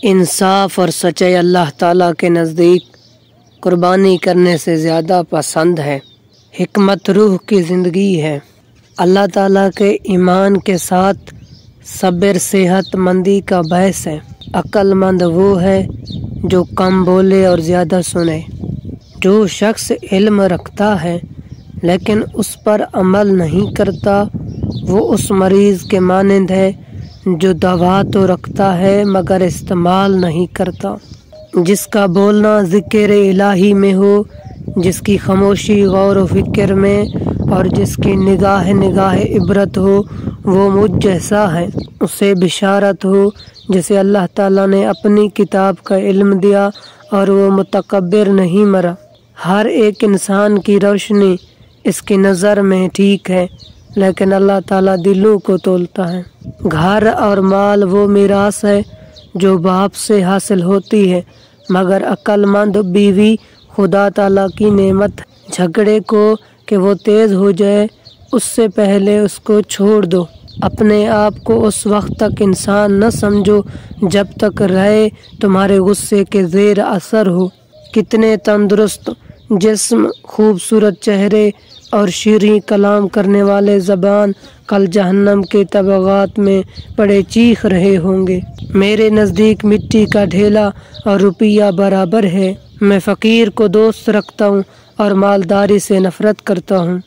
انصاف اور سچائی اللہ تعالیٰ کے نزدیک قربانی کرنے سے زیادہ پسند ہے۔ حکمت روح کی زندگی ہے۔ اللہ تعالیٰ کے ایمان کے ساتھ صبر صحت مندی کا باعث ہے۔ عقل مند وہ ہے جو کم بولے اور زیادہ سنے۔ جو شخص علم رکھتا ہے لیکن اس پر عمل نہیں کرتا وہ اس مریض کے مانند ہے جو دوا تو رکھتا ہے مگر استعمال نہیں کرتا۔ جس کا بولنا ذکر الہی میں ہو، جس کی خاموشی غور و فکر میں اور جس کی نگاہ عبرت ہو، وہ مجھ جیسا ہے۔ اسے بشارت ہو جسے اللہ تعالیٰ نے اپنی کتاب کا علم دیا اور وہ متکبر نہیں مرا۔ ہر ایک انسان کی روشنی اس کی نظر میں ٹھیک ہے لیکن اللہ تعالیٰ دلوں کو تولتا ہے۔ گھر اور مال وہ میراث ہے جو باپ سے حاصل ہوتی ہے مگر عقل مند بیوی خدا تعالیٰ کی نعمت ہے۔ جھگڑے کو کہ وہ تیز ہو جائے اس سے پہلے اس کو چھوڑ دو۔ اپنے آپ کو اس وقت تک انسان نہ سمجھو جب تک رائے تمہارے غصے کے زیر اثر ہو۔ کتنے تندرست جسم، خوبصورت چہرے اور شیریں کلام کرنے والے زبان کل جہنم کے طبقات میں پڑے چیخ رہے ہوں گے۔ میرے نزدیک مٹی کا ڈھیلا اور روپیہ برابر ہے۔ میں فقیر کو دوست رکھتا ہوں اور مالداری سے نفرت کرتا ہوں۔